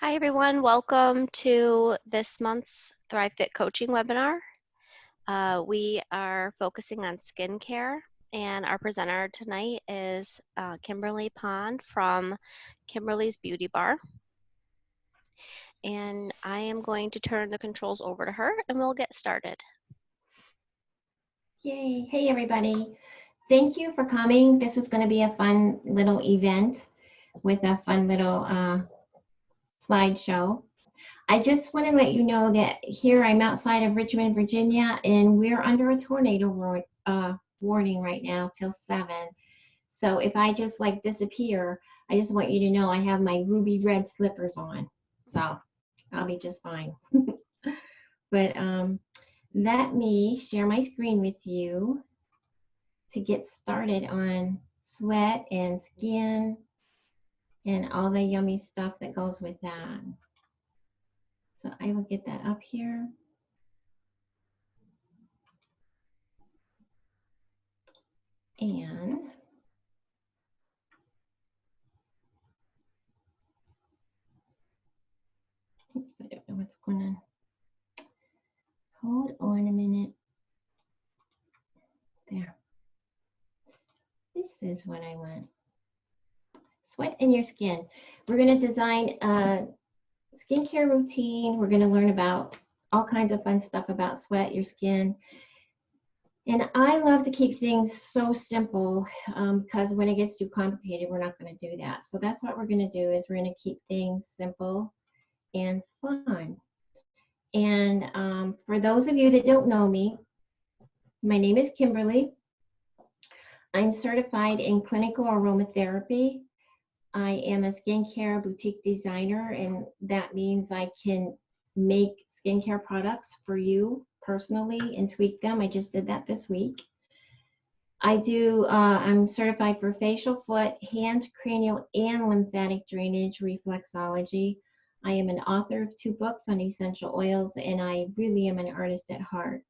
Hi everyone, welcome to this month's Thrive Fit coaching webinar. We are focusing on skincare, and our presenter tonight is Kimberly Pond from Kimberly's Beauty Bar. And I am going to turn the controls over to her and we'll get started. Yay. Hey everybody. Thank you for coming. This is going to be a fun little event with a fun little slideshow. I just want to let you know that here I'm outside of Richmond, Virginia, and we're under a tornado warning right now till 7. So if I just like disappear, I just want you to know I have my ruby red slippers on. So I'll be just fine. But let me share my screen with you to get started on sweat and skin and all the yummy stuff that goes with that. So I will get that up here. And oops, I don't know what's going on. Hold on a minute. There. This is what I want. Sweat in your skin. We're going to design a skincare routine. We're going to learn about all kinds of fun stuff about sweat, your skin. And I love to keep things so simple because when it gets too complicated, we're not going to do that. So that's what we're going to do is we're going to keep things simple and fun. And for those of you that don't know me, my name is Kimberly. I'm certified in clinical aromatherapy. I am a skincare boutique designer, and that means I can make skincare products for you personally and tweak them. I just did that this week. I'm certified for facial, foot, hand, cranial, and lymphatic drainage reflexology. I am an author of 2 books on essential oils, and I really am an artist at heart.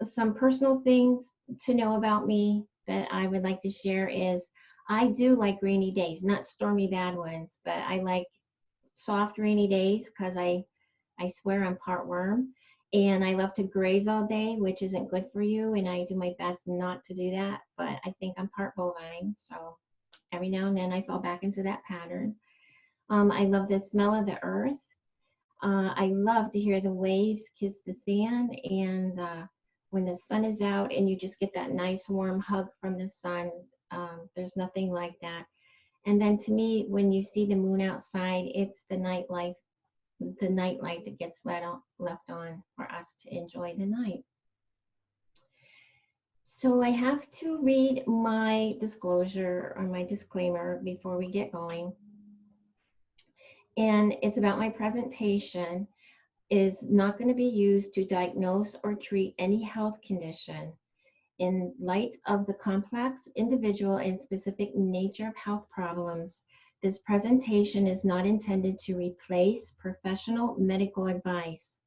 Some personal things to know about me that I would like to share is I do like rainy days, not stormy bad ones, but I like soft rainy days because I swear I'm part worm. And I love to graze all day, which isn't good for you. And I do my best not to do that. But I think I'm part bovine. So every now and then I fall back into that pattern. I love the smell of the earth. I love to hear the waves kiss the sand. And when the sun is out and you just get that nice warm hug from the sun, there's nothing like that. And then to me, when you see the moon outside, it's the nightlight that gets left on for us to enjoy the night. So I have to read my disclosure or my disclaimer before we get going. And it's about my presentation is not going to be used to diagnose or treat any health condition. In light of the complex, individual, and specific nature of health problems, this presentation is not intended to replace professional medical advice.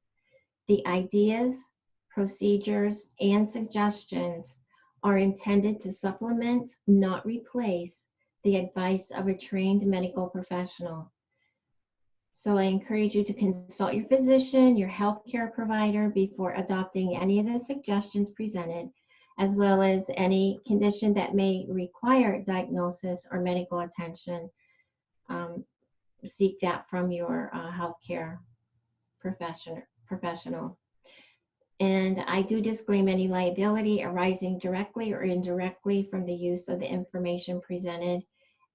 The ideas, procedures, and suggestions are intended to supplement, not replace, the advice of a trained medical professional. So I encourage you to consult your physician, your healthcare provider before adopting any of the suggestions presented, as well as any condition that may require diagnosis or medical attention. Seek that from your healthcare professional. And I do disclaim any liability arising directly or indirectly from the use of the information presented.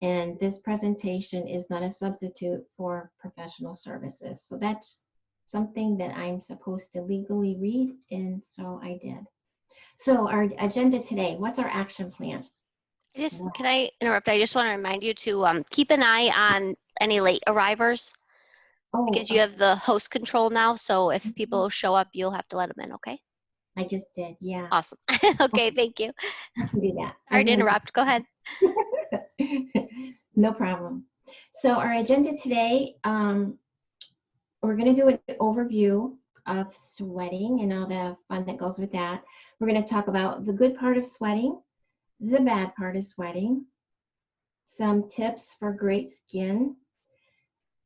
And this presentation is not a substitute for professional services. So that's something that I'm supposed to legally read, and so I did. So our agenda today, what's our action plan? Can I interrupt? I just want to remind you to keep an eye on any late arrivers. Because you have the host control now, so if people show up, you'll have to let them in, okay? I just did, yeah. Awesome. Okay, thank you. I can do that. Sorry to interrupt. Go ahead. No problem. So our agenda today, we're going to do an overview of sweating and all the fun that goes with that. We're going to talk about the good part of sweating, the bad part of sweating, some tips for great skin.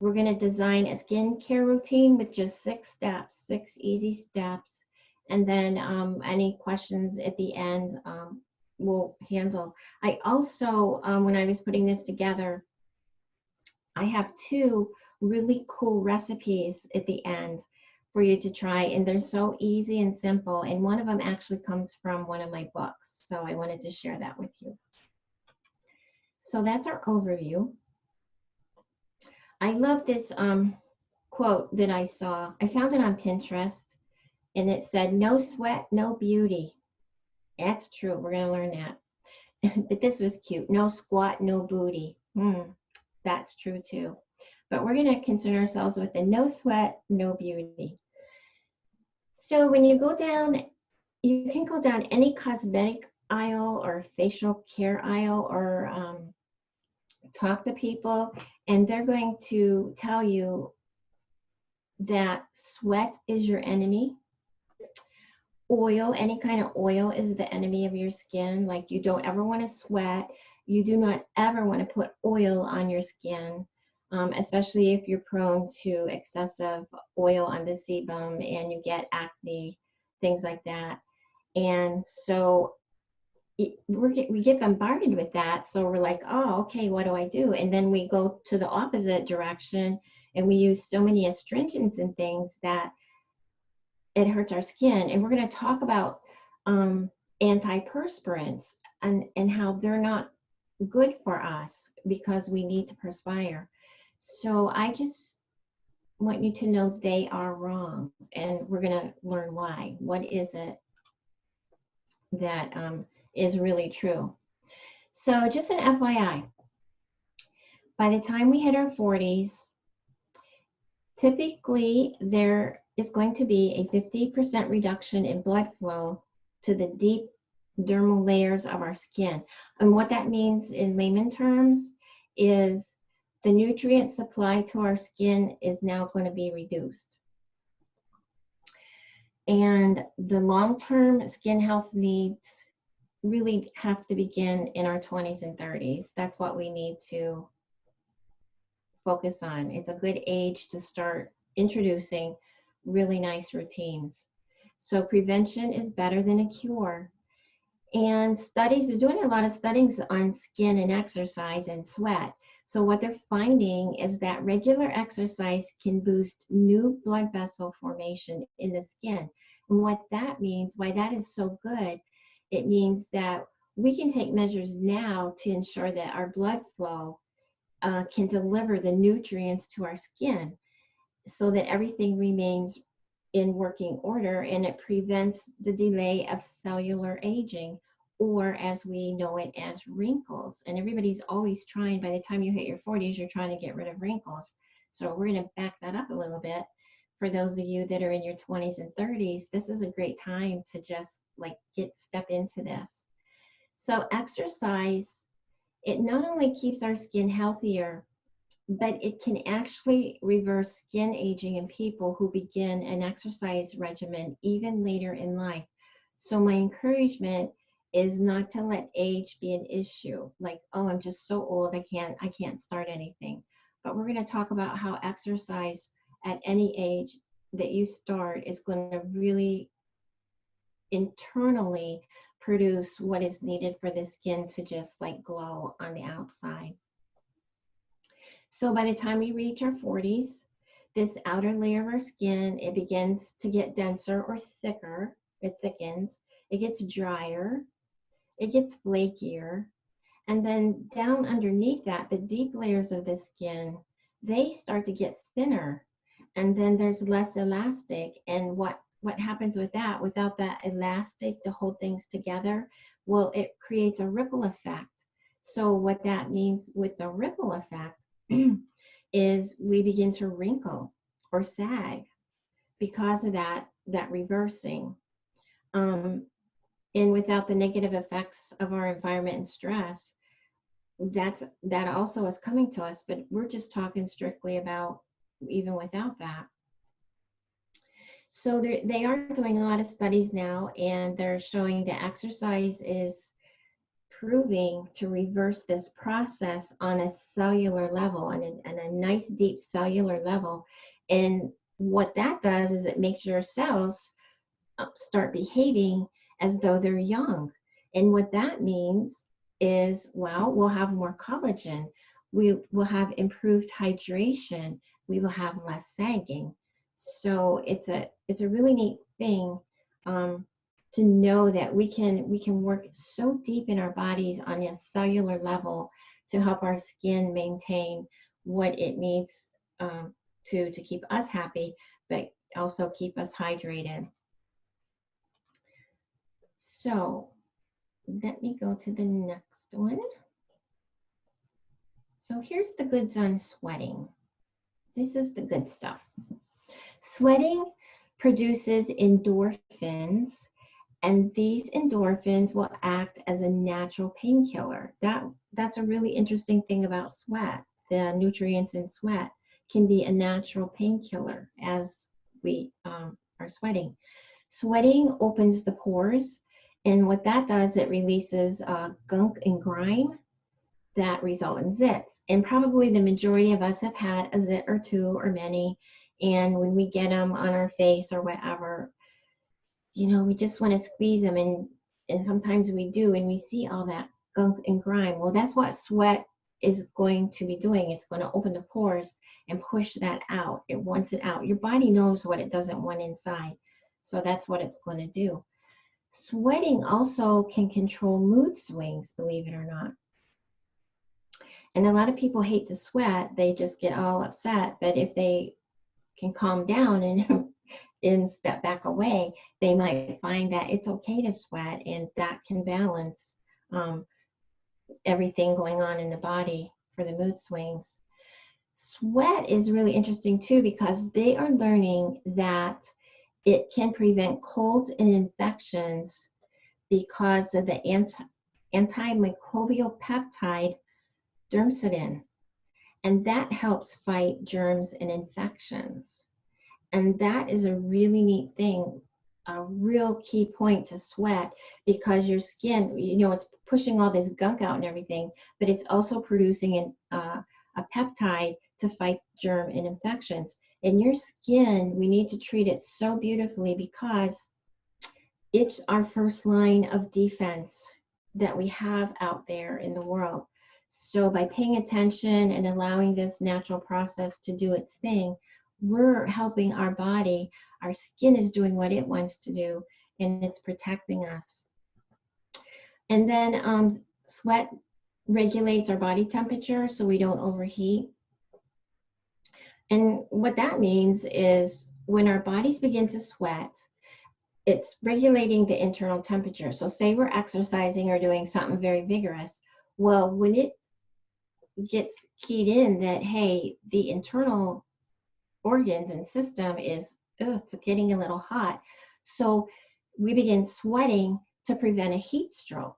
we're going to design a skincare routine with just 6 steps, 6 easy steps. And then any questions at the end we'll handle. I also, when I was putting this together, I have 2 really cool recipes at the end for you to try, and they're so easy and simple. And one of them actually comes from one of my books, so I wanted to share that with you. So that's our overview. I love this quote that I saw. I found it on Pinterest, and it said, "No sweat, no beauty." That's true. We're going to learn that. But this was cute. "No squat, no booty." That's true too. But we're going to concern ourselves with the "no sweat, no beauty." So when you go down, you can go down any cosmetic aisle or facial care aisle, or talk to people, and they're going to tell you that sweat is your enemy. Oil, any kind of oil, is the enemy of your skin. Like, you don't ever want to sweat. You do not ever want to put oil on your skin, especially if you're prone to excessive oil on the sebum and you get acne, things like that. And so we get bombarded with that. So we're like, oh, okay, what do I do? And then we go to the opposite direction, and we use so many astringents and things that it hurts our skin. And we're going to talk about antiperspirants and how they're not good for us because we need to perspire. So I just want you to know they are wrong, and we're going to learn why. What is it that is really true? So just an FYI, by the time we hit our 40s, typically there is going to be a 50% reduction in blood flow to the deep dermal layers of our skin. And what that means in layman terms is the nutrient supply to our skin is now going to be reduced. And the long-term skin health needs really have to begin in our 20s and 30s. That's what we need to focus on. It's a good age to start introducing really nice routines. So prevention is better than a cure. And studies are doing a lot of studies on skin and exercise and sweat. So what they're finding is that regular exercise can boost new blood vessel formation in the skin. And what that means, why that is so good, it means that we can take measures now to ensure that our blood flow can deliver the nutrients to our skin so that everything remains in working order, and it prevents the delay of cellular aging, or as we know it as wrinkles. And everybody's always trying, by the time you hit your 40s, you're trying to get rid of wrinkles. So we're going to back that up a little bit. For those of you that are in your 20s and 30s, this is a great time to just like step into this. So exercise, it not only keeps our skin healthier, but it can actually reverse skin aging in people who begin an exercise regimen even later in life. So my encouragement is not to let age be an issue. Like, oh, I'm just so old, I can't start anything. But we're going to talk about how exercise at any age that you start is going to really internally produce what is needed for the skin to just like glow on the outside. So by the time we reach our 40s, this outer layer of our skin, it begins to get denser or thicker. It thickens. It gets drier. It gets flakier. And then down underneath that, the deep layers of the skin, they start to get thinner. And then there's less elastic. And what happens with that, without that elastic to hold things together? Well, it creates a ripple effect. So what that means with the ripple effect is we begin to wrinkle or sag because of that reversing. And without the negative effects of our environment and stress, that also is coming to us, but we're just talking strictly about even without that. So they are doing a lot of studies now, and they're showing that exercise is improving to reverse this process on a cellular level, on a nice deep cellular level. And what that does is it makes your cells start behaving as though they're young. And what that means is, well, we'll have more collagen, we will have improved hydration, we will have less sagging. So it's a really neat thing to know that we can work so deep in our bodies on a cellular level to help our skin maintain what it needs to keep us happy, but also keep us hydrated. So let me go to the next one. So here's the goods on sweating. This is the good stuff. Sweating produces endorphins, and these endorphins will act as a natural painkiller. That's a really interesting thing about sweat. The nutrients in sweat can be a natural painkiller as we are sweating. Sweating opens the pores, and what that does, it releases gunk and grime that result in zits. And probably the majority of us have had a zit or two or many, and when we get them on our face or whatever, you know, we just want to squeeze them, and sometimes we do, and we see all that gunk and grime. Well, that's what sweat is going to be doing. It's going to open the pores and push that out. It wants it out. Your body knows what it doesn't want inside, so that's what it's going to do. Sweating also can control mood swings, believe it or not. And a lot of people hate to sweat. They just get all upset. But if they can calm down and step back away, they might find that it's okay to sweat, and that can balance everything going on in the body for the mood swings. Sweat is really interesting too, because they are learning that it can prevent colds and infections because of the antimicrobial peptide dermcidin, and that helps fight germs and infections. And that is a really neat thing, a real key point to sweat, because your skin, you know, it's pushing all this gunk out and everything, but it's also producing a peptide to fight germ and infections. And your skin, we need to treat it so beautifully, because it's our first line of defense that we have out there in the world. So by paying attention and allowing this natural process to do its thing, we're helping our body. Our skin is doing what it wants to do, and it's protecting us. And then sweat regulates our body temperature so we don't overheat. And what that means is when our bodies begin to sweat, it's regulating the internal temperature. So say we're exercising or doing something very vigorous. Well, when it gets keyed in that, hey, the internal organs and system is, it's getting a little hot. So we begin sweating to prevent a heat stroke.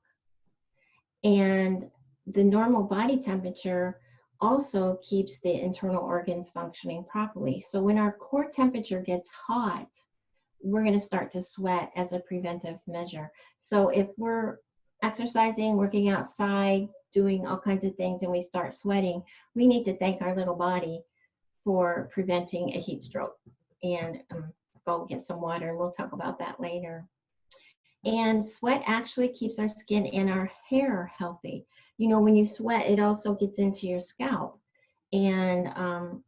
And the normal body temperature also keeps the internal organs functioning properly. So when our core temperature gets hot, we're going to start to sweat as a preventive measure. So if we're exercising, working outside, doing all kinds of things, and we start sweating, we need to thank our little body for preventing a heat stroke, and go get some water, and we'll talk about that later. And sweat actually keeps our skin and our hair healthy. You know, when you sweat, it also gets into your scalp, and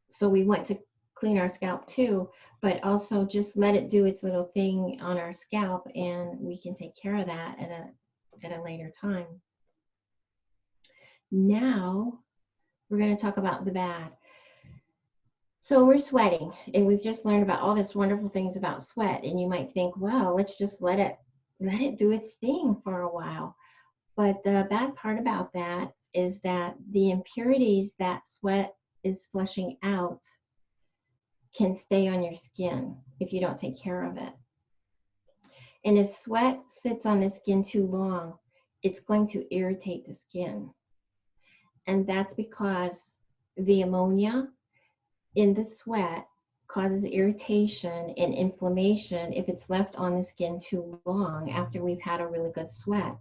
so we want to clean our scalp too, but also just let it do its little thing on our scalp, and we can take care of that at a later time. Now we're going to talk about the bad. So we're sweating, and we've just learned about all this wonderful things about sweat, and you might think, well, let's just let it do its thing for a while. But the bad part about that is that the impurities that sweat is flushing out can stay on your skin if you don't take care of it. And if sweat sits on the skin too long, it's going to irritate the skin. And that's because the ammonia in the sweat causes irritation and inflammation if it's left on the skin too long after we've had a really good sweat.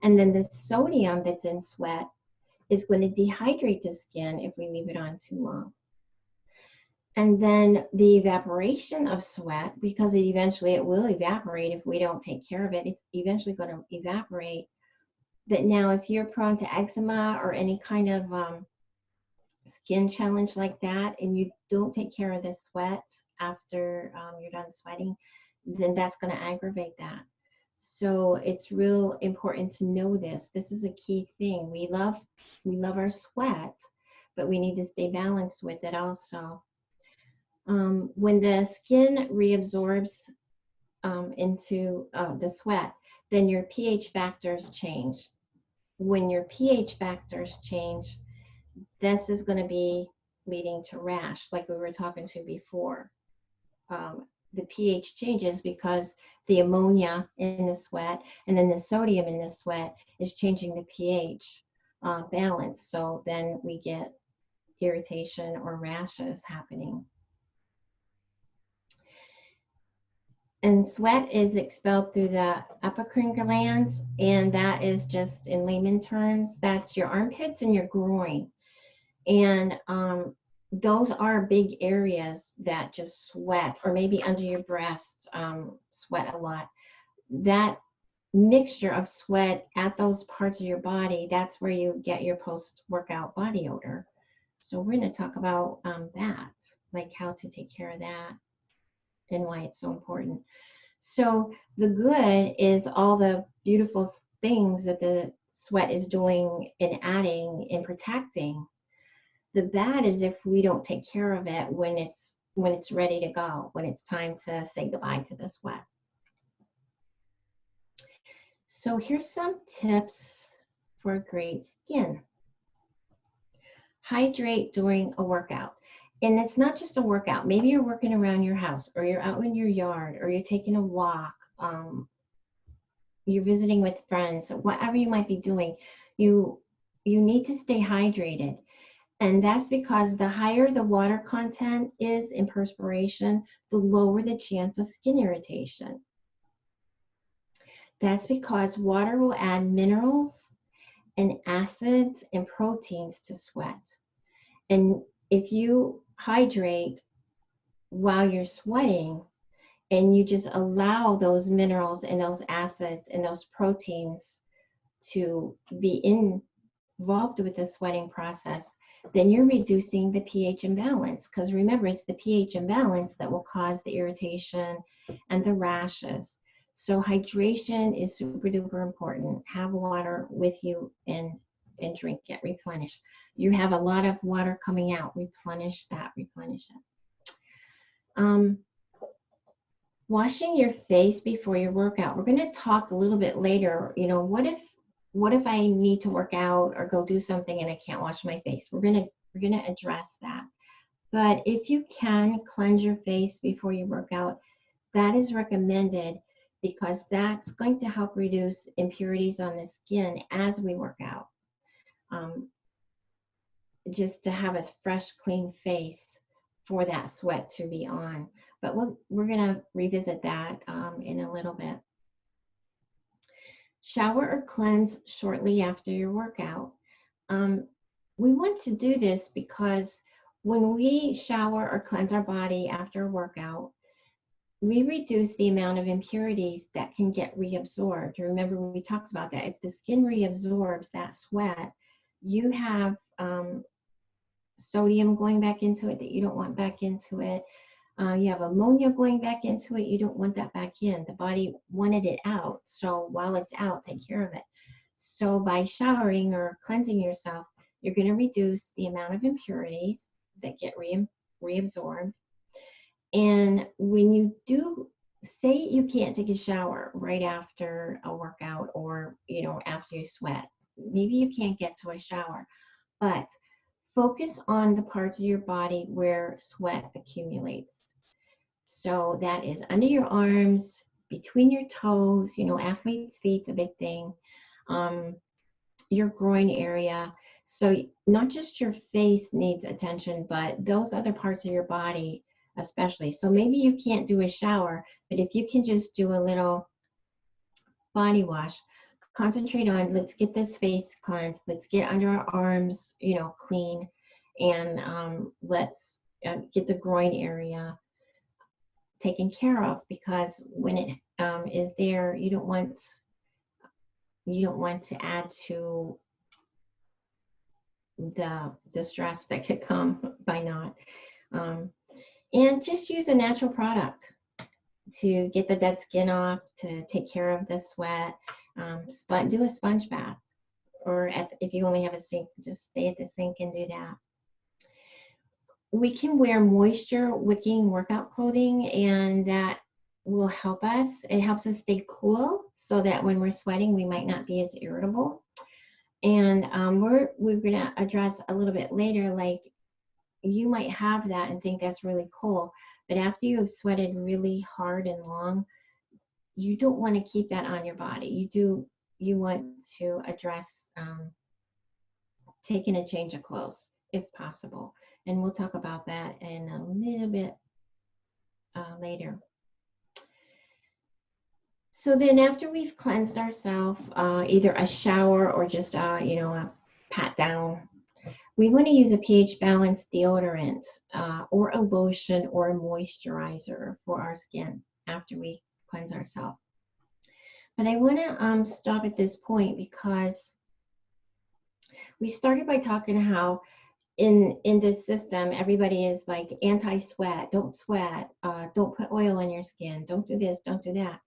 And then the sodium that's in sweat is going to dehydrate the skin if we leave it on too long. And then the evaporation of sweat, because it will evaporate if we don't take care of it, it's eventually going to evaporate. But now if you're prone to eczema or any kind of skin challenge like that, and you don't take care of the sweat after you're done sweating, then that's going to aggravate that. So it's real important to know this. This is a key thing. We love our sweat, but we need to stay balanced with it also. When the skin reabsorbs into the sweat, then your pH factors change. When your pH factors change, this is going to be leading to rash, like we were talking to before. The pH changes because the ammonia in the sweat and then the sodium in the sweat is changing the pH balance. So then we get irritation or rashes happening. And sweat is expelled through the apocrine glands, and that is just, in layman terms, that's your armpits and your groin. And those are big areas that just sweat, or maybe under your breasts sweat a lot. That mixture of sweat at those parts of your body, that's where you get your post-workout body odor. So we're going to talk about that, like how to take care of that and why it's so important. So the good is all the beautiful things that the sweat is doing and adding and protecting. The bad is if we don't take care of it when it's ready to go, when it's time to say goodbye to the sweat. So here's some tips for great skin. Hydrate during a workout. And it's not just a workout. Maybe you're working around your house, or you're out in your yard, or you're taking a walk, you're visiting with friends, whatever you might be doing, you need to stay hydrated. And that's because the higher the water content is in perspiration, the lower the chance of skin irritation. That's because water will add minerals and acids and proteins to sweat. And if you hydrate while you're sweating and you just allow those minerals and those acids and those proteins to be involved with the sweating process, then you're reducing the pH imbalance. Because remember, it's the pH imbalance that will cause the irritation and the rashes. So hydration is super duper important. Have water with you and drink it, replenish. You have a lot of water coming out, replenish that, replenish it. Washing your face before your workout. We're going to talk a little bit later, what if I need to work out or go do something and I can't wash my face? We're going to address that. But if you can cleanse your face before you work out, that is recommended, because that's going to help reduce impurities on the skin as we work out. Just to have a fresh, clean face for that sweat to be on. But we're going to revisit that in a little bit. Shower or cleanse shortly after your workout. We want to do this because when we shower or cleanse our body after a workout, we reduce the amount of impurities that can get reabsorbed. Remember, we talked about that. If the skin reabsorbs that sweat, you have sodium going back into it that you don't want back into it. You have ammonia going back into it. You don't want that back in. The body wanted it out. So while it's out, take care of it. So by showering or cleansing yourself, you're going to reduce the amount of impurities that get reabsorbed. And when you do, say you can't take a shower right after a workout, or after you sweat, maybe you can't get to a shower, but focus on the parts of your body where sweat accumulates. So that is under your arms, between your toes, athlete's feet's a big thing, your groin area. So not just your face needs attention, but those other parts of your body especially. So maybe you can't do a shower, but if you can just do a little body wash, concentrate on, let's get this face cleansed, let's get under our arms, you know, clean, and let's get the groin area taken care of, because when it is there, you don't want to add to the stress that could come by not. And just use a natural product to get the dead skin off, to take care of the sweat. Do a sponge bath, or if you only have a sink, just stay at the sink and do that. We can wear moisture wicking workout clothing, and that will help us. It helps us stay cool so that when we're sweating, we might not be as irritable. And we're going to address a little bit later, like, you might have that and think that's really cool, but after you have sweated really hard and long, you don't want to keep that on your body. You want to address taking a change of clothes if possible. And we'll talk about that in a little bit later. So then after we've cleansed ourselves, either a shower or just, a pat down, we want to use a pH balanced deodorant or a lotion or a moisturizer for our skin after we cleanse ourselves. But I want to stop at this point, because we started by talking how in this system, everybody is like anti-sweat, don't sweat, don't put oil on your skin, don't do this, don't do that.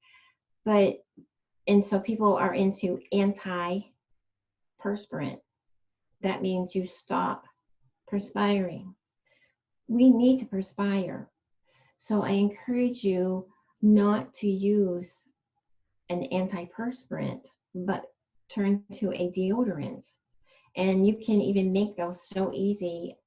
And so people are into anti-perspirant. That means you stop perspiring. We need to perspire. So I encourage you not to use an antiperspirant, but turn to a deodorant. And you can even make those so easy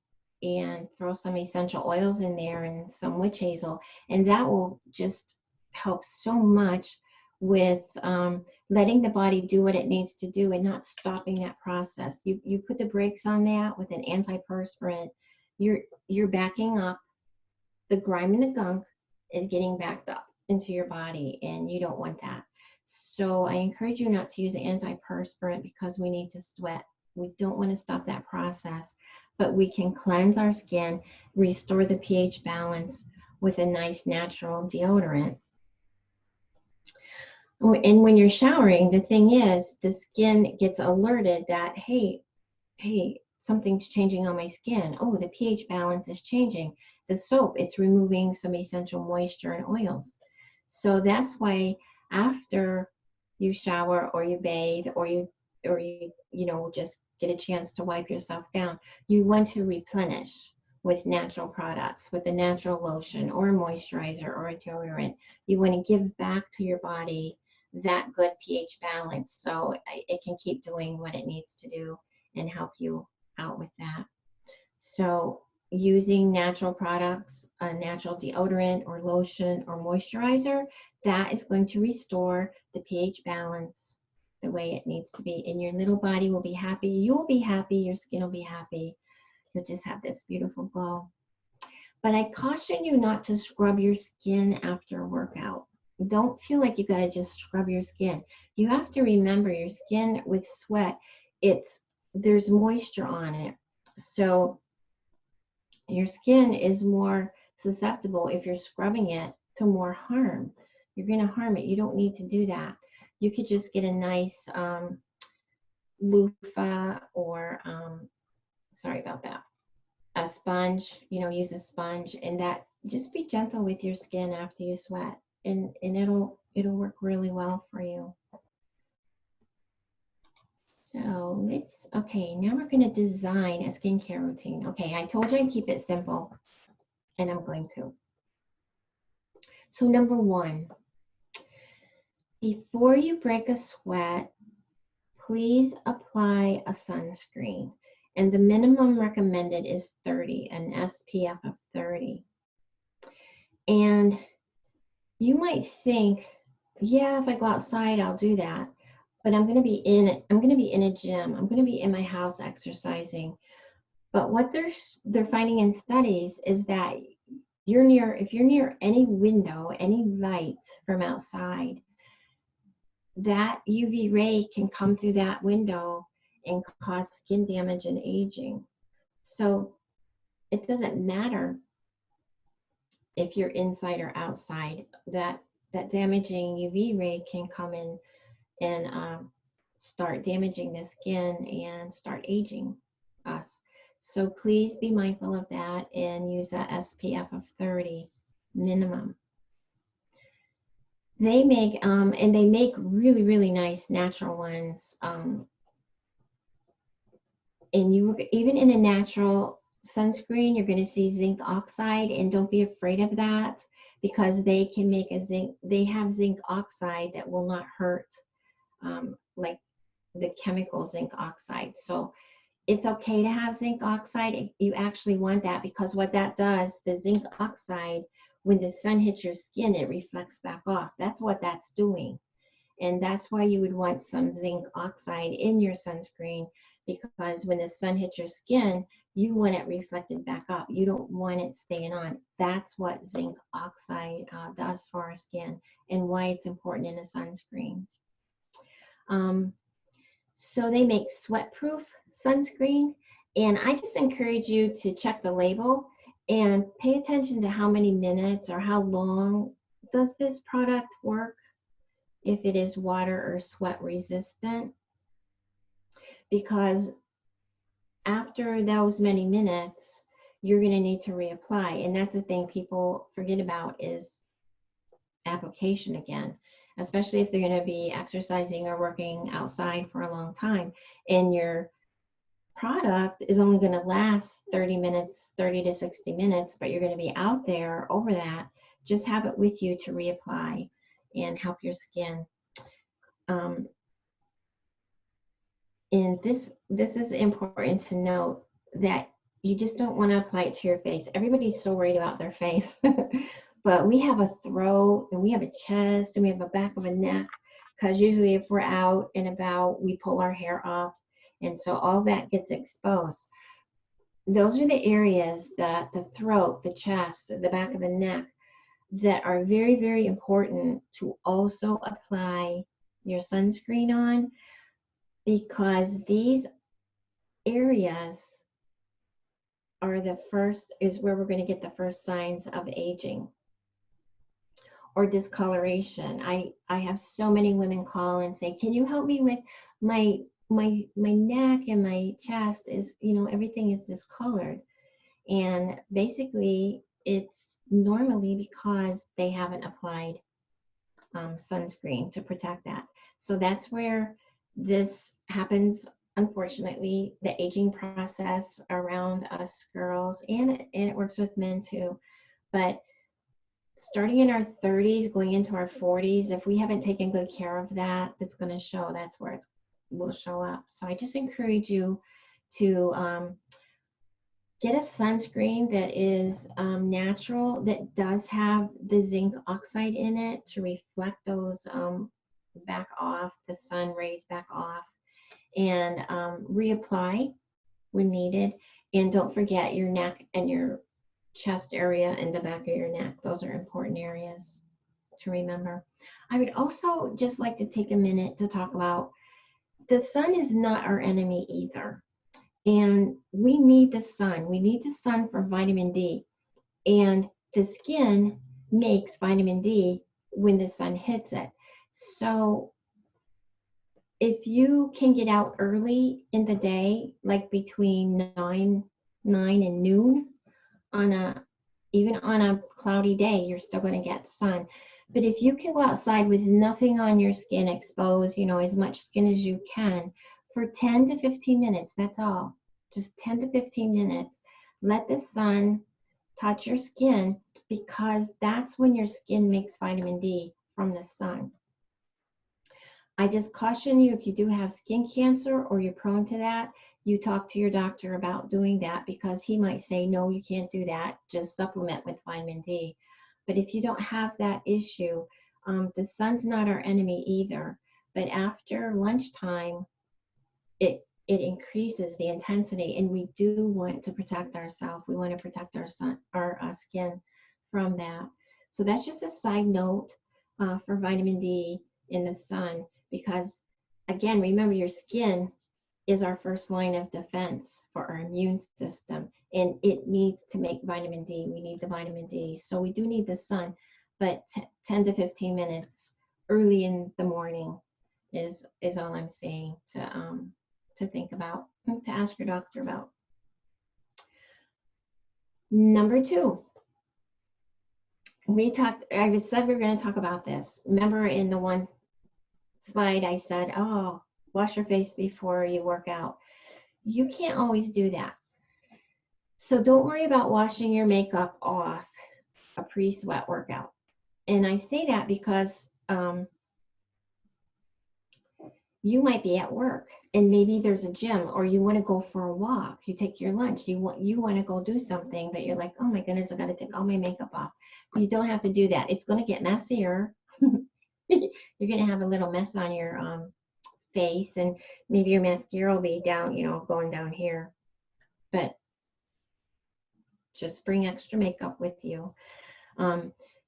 and throw some essential oils in there and some witch hazel. And that will just help so much with letting the body do what it needs to do and not stopping that process. You put the brakes on that with an antiperspirant, you're backing up. The grime and the gunk is getting backed up into your body, and you don't want that. So I encourage you not to use an antiperspirant, because we need to sweat. We don't want to stop that process, but we can cleanse our skin, restore the pH balance with a nice natural deodorant. And when you're showering, the thing is, the skin gets alerted that, hey, something's changing on my skin. Oh, the pH balance is changing. The soap, it's removing some essential moisture and oils. So that's why after you shower or you bathe or you just get a chance to wipe yourself down, you want to replenish with natural products, with a natural lotion or a moisturizer or a deodorant. You want to give back to your body that good pH balance so it can keep doing what it needs to do and help you out with that. So using natural products, a natural deodorant or lotion or moisturizer, that is going to restore the pH balance the way it needs to be. And your little body will be happy. You'll be happy. Your skin will be happy. You'll just have this beautiful glow. But I caution you not to scrub your skin after a workout. Don't feel like you got to just scrub your skin. You have to remember, your skin with sweat, there's moisture on it. So your skin is more susceptible if you're scrubbing it to more harm. You're going to harm it. You don't need to do that. You could just get a nice loofah or, sorry about that, a sponge, use a sponge, and that, just be gentle with your skin after you sweat, and it'll work really well for you. So okay, now we're going to design a skincare routine. Okay, I told you I'd keep it simple, and I'm going to. So number one, before you break a sweat, please apply a sunscreen. And the minimum recommended is 30, an SPF of 30. And you might think, yeah, if I go outside, I'll do that. But I'm going to be in a gym. I'm going to be in my house exercising. But what they're finding in studies is that if you're near any window, any light from outside, that UV ray can come through that window and cause skin damage and aging. So it doesn't matter if you're inside or outside, that damaging UV ray can come in and start damaging the skin and start aging us. So please be mindful of that and use a SPF of 30 minimum. They make, and they make really, really nice natural ones. And even in a natural sunscreen, you're going to see zinc oxide, and don't be afraid of that, because they can make they have zinc oxide that will not hurt like the chemical zinc oxide. So it's okay to have zinc oxide. You actually want that, because what that does, the zinc oxide, when the sun hits your skin, it reflects back off. That's what that's doing. And that's why you would want some zinc oxide in your sunscreen, because when the sun hits your skin, you want it reflected back up. You don't want it staying on. That's what zinc oxide does for our skin, and why it's important in a sunscreen. So they make sweat-proof sunscreen, and I just encourage you to check the label and pay attention to how many minutes or how long does this product work, if it is water or sweat resistant, because after those many minutes, you're going to need to reapply. And that's the thing people forget about, is application again, especially if they're going to be exercising or working outside for a long time, and your product is only going to last 30 to 60 minutes, but you're going to be out there over that. Just have it with you to reapply and help your skin. And this is important to note, that you just don't want to apply it to your face. Everybody's so worried about their face. But we have a throat, and we have a chest, and we have a back of a neck, because usually if we're out and about, we pull our hair off, and so all that gets exposed. Those are the areas, that the throat, the chest, the back of the neck, that are very, very important to also apply your sunscreen on, because these areas are is where we're going to get the first signs of aging or discoloration. I have so many women call and say, can you help me with my neck and my chest is, everything is discolored. And basically it's normally because they haven't applied sunscreen to protect that. So that's where this happens. Unfortunately, the aging process around us girls, and it works with men too, but starting in our 30s, going into our 40s, if we haven't taken good care of that, that's going to show. That's where it will show up. So I just encourage you to get a sunscreen that is natural, that does have the zinc oxide in it to reflect those back off, the sun rays back off, and reapply when needed. And don't forget your neck and your chest area and the back of your neck. Those are important areas to remember. I would also just like to take a minute to talk about, the sun is not our enemy either. And we need the sun. We need the sun for vitamin D. And the skin makes vitamin D when the sun hits it. So if you can get out early in the day, like between 9 and noon, even on a cloudy day, you're still going to get sun. But if you can go outside with nothing on your skin exposed, as much skin as you can, for 10 to 15 minutes, that's all. Just 10 to 15 minutes. Let the sun touch your skin, because that's when your skin makes vitamin D from the sun. I just caution you, if you do have skin cancer or you're prone to that, you talk to your doctor about doing that, because he might say, no, you can't do that. Just supplement with vitamin D. But if you don't have that issue, the sun's not our enemy either. But after lunchtime, it increases the intensity, and we do want to protect ourselves. We want to protect our skin from that. So that's just a side note for vitamin D in the sun. because again, remember, your skin is our first line of defense for our immune system, and it needs to make vitamin D. We need the vitamin D. So we do need the sun, but 10 to 15 minutes early in the morning is all I'm saying to think about, to ask your doctor about. Number 2, I said we were going to talk about this. Remember in the one slide I said, oh, wash your face before you work out. You can't always do that. So don't worry about washing your makeup off a pre-sweat workout. And I say that because you might be at work and maybe there's a gym, or you want to go for a walk. You take your lunch. You want to go do something, but you're like, oh my goodness, I got to take all my makeup off. You don't have to do that. It's going to get messier. You're going to have a little mess on your face, and maybe your mascara will be down, going down here. But just bring extra makeup with you.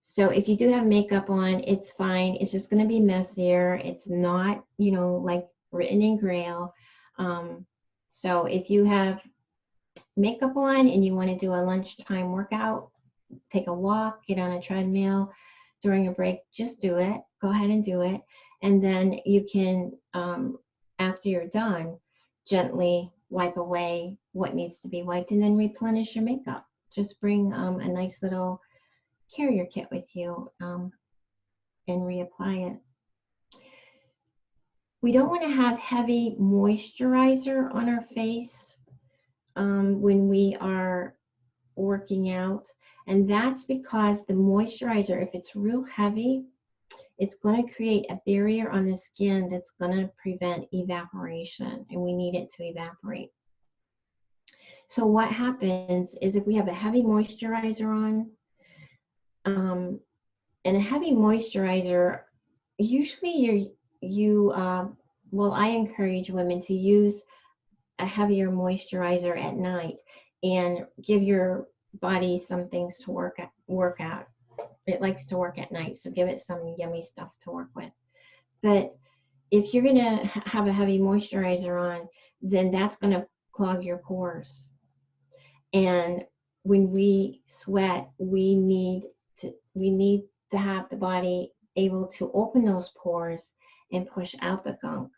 So if you do have makeup on, it's fine. It's just going to be messier. It's not, like written in Braille. So if you have makeup on and you want to do a lunchtime workout, take a walk, get on a treadmill during a break, just do it. Go ahead and do it. And then you can, after you're done, gently wipe away what needs to be wiped and then replenish your makeup. Just bring a nice little carrier kit with you and reapply it. We don't want to have heavy moisturizer on our face when we are working out. And that's because the moisturizer, if it's real heavy, it's going to create a barrier on the skin that's going to prevent evaporation, and we need it to evaporate. So what happens is if we have a heavy moisturizer on, and a heavy moisturizer, usually I encourage women to use a heavier moisturizer at night and give your body some things to work at. It likes to work at night, so give it some yummy stuff to work with. But if you're gonna have a heavy moisturizer on, then that's gonna clog your pores. And when we sweat, we need to have the body able to open those pores and push out the gunk.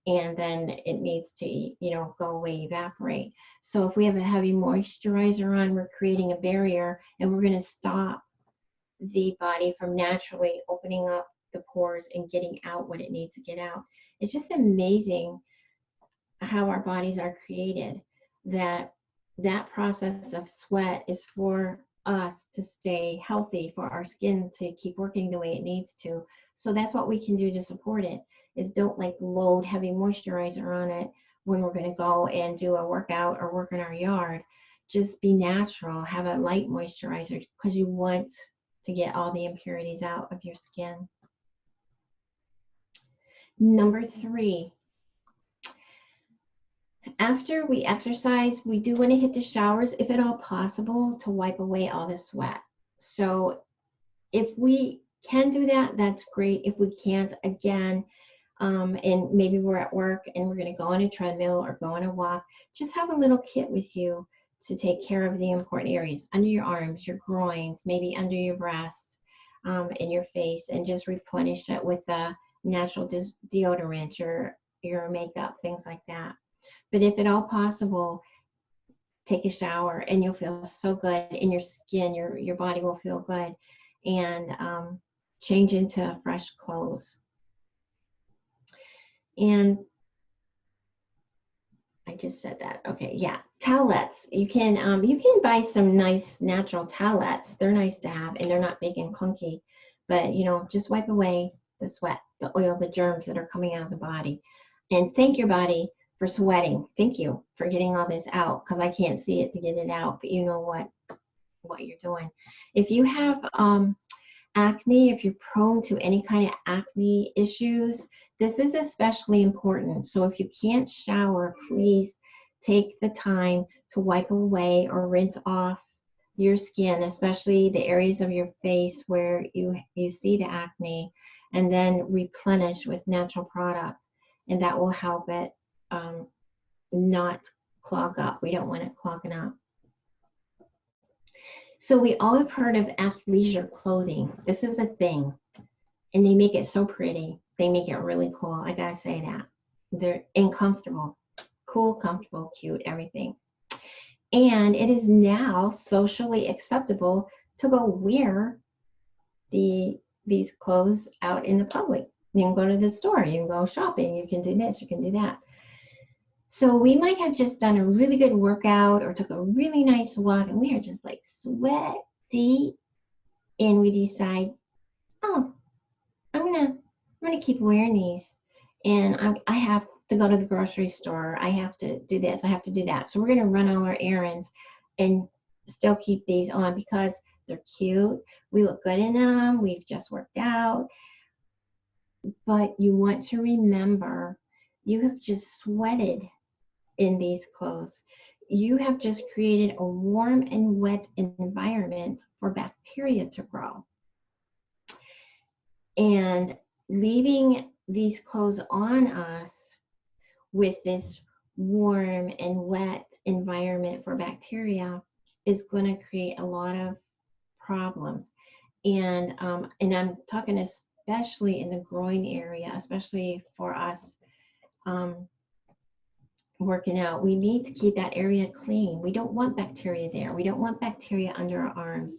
And then it needs to, go away, evaporate. So if we have a heavy moisturizer on, we're creating a barrier, and we're going to stop the body from naturally opening up the pores and getting out what it needs to get out. It's just amazing how our bodies are created, that process of sweat is for us to stay healthy, for our skin to keep working the way it needs to. So that's what we can do to support it, is don't load heavy moisturizer on it when we're going to go and do a workout or work in our yard. Just be natural, have a light moisturizer, because you want to get all the impurities out of your skin. Number 3, after we exercise, we do want to hit the showers, if at all possible, to wipe away all the sweat. So if we can do that, that's great. If we can't, again, and maybe we're at work and we're going to go on a treadmill or go on a walk, just have a little kit with you to take care of the important areas under your arms, your groins, maybe under your breasts, in your face, and just replenish it with a natural deodorant, your makeup, things like that. But if at all possible, take a shower and you'll feel so good in your skin, your body will feel good, and change into fresh clothes. And I just said that. Okay, yeah, towelettes. You can buy some nice natural towelettes. They're nice to have, and they're not big and clunky. But just wipe away the sweat, the oil, the germs that are coming out of the body, and thank your body for sweating. Thank you for getting all this out, because I can't see it to get it out, but you know what you're doing. If you have acne, if you're prone to any kind of acne issues, this is especially important. So if you can't shower, please take the time to wipe away or rinse off your skin, especially the areas of your face where you see the acne, and then replenish with natural products. And that will help it not clog up. We don't want it clogging up. So we all have heard of athleisure clothing. This is a thing, and they make it so pretty. They make it really cool. I gotta say that. They're comfortable, cool, comfortable, cute, everything. And it is now socially acceptable to go wear these clothes out in the public. You can go to the store, you can go shopping, you can do this, you can do that. So we might have just done a really good workout or took a really nice walk, and we are just like sweaty, and we decide, oh, I'm gonna keep wearing these, and I have to go to the grocery store, I have to do this, I have to do that. So we're gonna run all our errands and still keep these on because they're cute, we look good in them, we've just worked out. But you want to remember, you have just sweated in these clothes. You have just created a warm and wet environment for bacteria to grow. And leaving these clothes on us with this warm and wet environment for bacteria is going to create a lot of problems. And I'm talking especially in the groin area, especially for us working out. We need to keep that area clean. We don't want bacteria there. We don't want bacteria under our arms.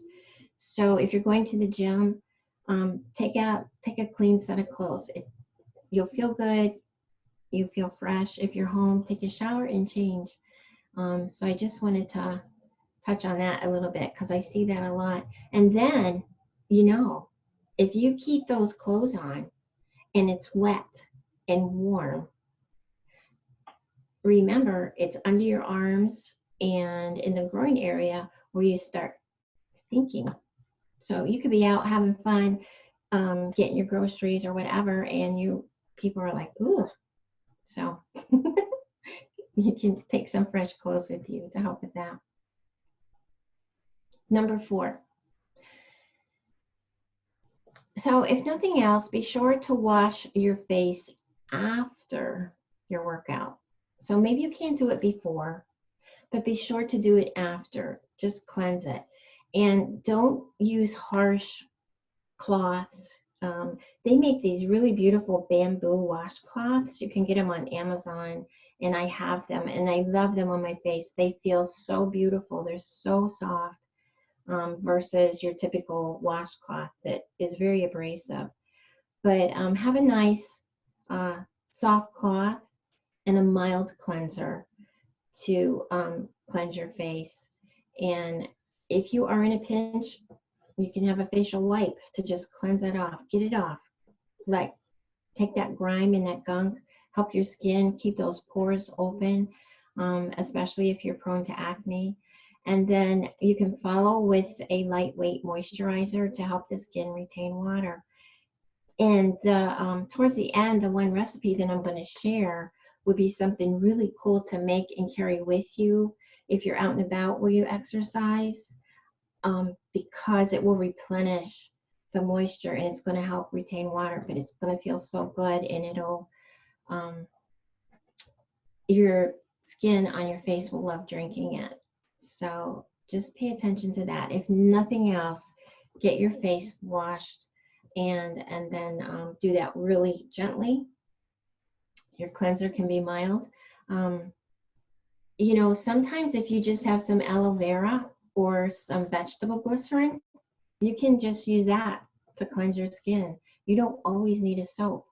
So if you're going to the gym, take a clean set of clothes. You'll feel good. You feel fresh. If you're home, take a shower and change. So I just wanted to touch on that a little bit because I see that a lot. And then, if you keep those clothes on and it's wet and warm, remember it's under your arms and in the groin area where you start thinking. So you could be out having fun, getting your groceries or whatever, and people are like, ooh. So you can take some fresh clothes with you to help with that. Number 4. So if nothing else, be sure to wash your face after your workout. So maybe you can't do it before, but be sure to do it after. Just cleanse it. And don't use harsh cloths. They make these really beautiful bamboo washcloths. You can get them on Amazon, and I have them, and I love them on my face. They feel so beautiful. They're so soft versus your typical washcloth that is very abrasive. But have a nice soft cloth and a mild cleanser to cleanse your face. And if you are in a pinch, you can have a facial wipe to just cleanse it off, get it off. Like, take that grime and that gunk, help your skin keep those pores open, especially if you're prone to acne. And then you can follow with a lightweight moisturizer to help the skin retain water. And towards the end, the one recipe that I'm going to share would be something really cool to make and carry with you if you're out and about where you exercise, because it will replenish the moisture and it's going to help retain water, but it's going to feel so good, and it'll your skin on your face will love drinking it. So just pay attention to that. If nothing else, get your face washed and then do that really gently. Your cleanser can be mild. Sometimes if you just have some aloe vera or some vegetable glycerin, you can just use that to cleanse your skin. You don't always need a soap.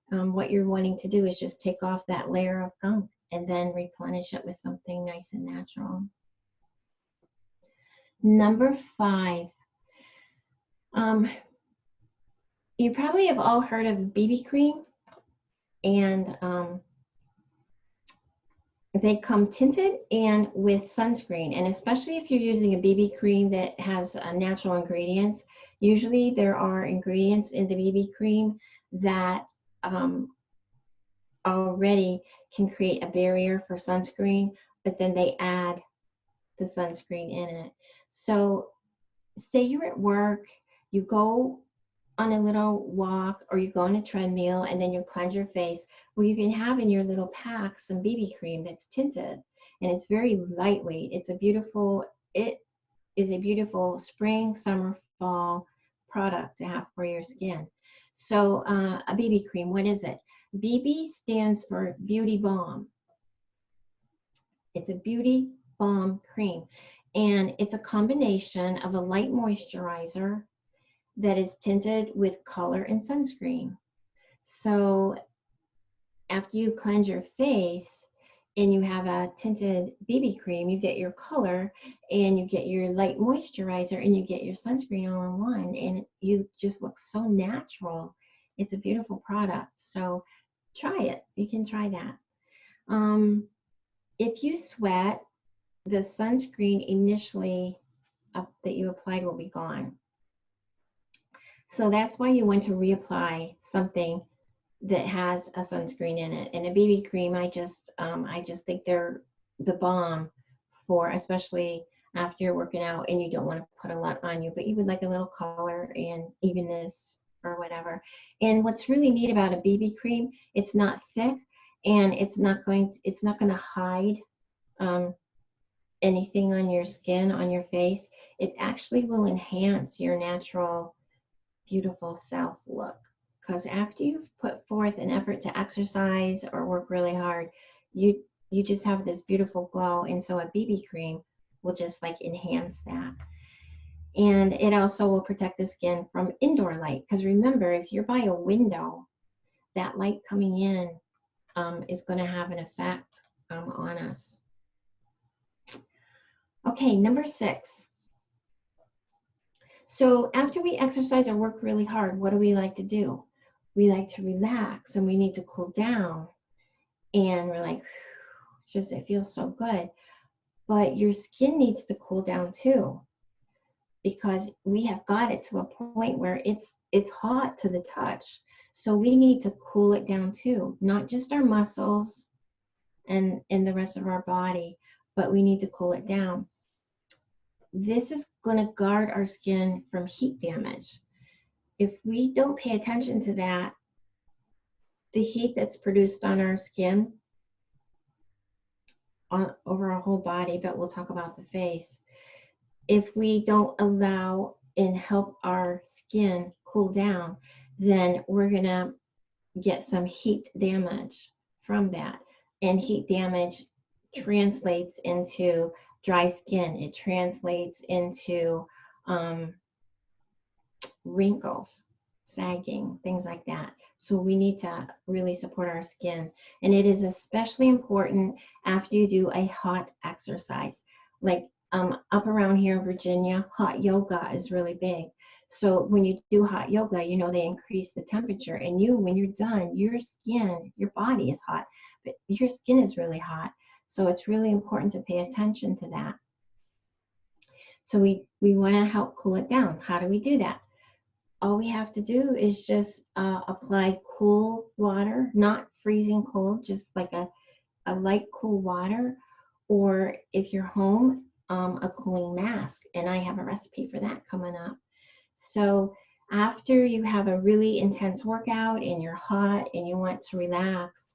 What you're wanting to do is just take off that layer of gunk and then replenish it with something nice and natural. Number 5. You probably have all heard of BB cream, and they come tinted and with sunscreen. And especially if you're using a BB cream that has natural ingredients, usually there are ingredients in the BB cream that already can create a barrier for sunscreen, but then they add the sunscreen in it. So say you're at work, you go on a little walk or you go on a treadmill and then you cleanse your face, well, you can have in your little pack some BB cream that's tinted, and it's very lightweight. It is a beautiful spring, summer, fall product to have for your skin. So a BB cream, what is it? BB stands for Beauty Balm. It's a Beauty Balm cream, and it's a combination of a light moisturizer that is tinted with color and sunscreen. So after you cleanse your face and you have a tinted BB cream, you get your color and you get your light moisturizer and you get your sunscreen all in one, and you just look so natural. It's a beautiful product. So try it. You can try that. If you sweat, the sunscreen initially that you applied will be gone. So that's why you want to reapply something that has a sunscreen in it. And a BB cream, I just think they're the bomb for, especially after you're working out and you don't want to put a lot on you, but you would like a little color and evenness or whatever. And what's really neat about a BB cream, it's not thick and it's not going to hide anything on your skin, on your face. It actually will enhance your natural, beautiful self look. Because after you've put forth an effort to exercise or work really hard, you just have this beautiful glow. And so a BB cream will just like enhance that. And it also will protect the skin from indoor light. Because remember, if you're by a window, that light coming in is going to have an effect on us. Okay, number 6. So after we exercise or work really hard, what do we like to do? We like to relax and we need to cool down. And we're like, it feels so good. But your skin needs to cool down too, because we have got it to a point where it's hot to the touch. So we need to cool it down too, not just our muscles and the rest of our body, but we need to cool it down. This is going to guard our skin from heat damage. If we don't pay attention to that, the heat that's produced on our skin, over our whole body, but we'll talk about the face. If we don't allow and help our skin cool down, then we're going to get some heat damage from that. And heat damage translates into dry skin. It translates into wrinkles, sagging, things like that. So we need to really support our skin. And it is especially important after you do a hot exercise. Like up around here in Virginia, hot yoga is really big. So when you do hot yoga, they increase the temperature. And when you're done, your skin, your body is hot, but your skin is really hot. So it's really important to pay attention to that. So we want to help cool it down. How do we do that? All we have to do is just apply cool water, not freezing cold, just like a light cool water, or if you're home, a cooling mask. And I have a recipe for that coming up. So after you have a really intense workout and you're hot and you want to relax,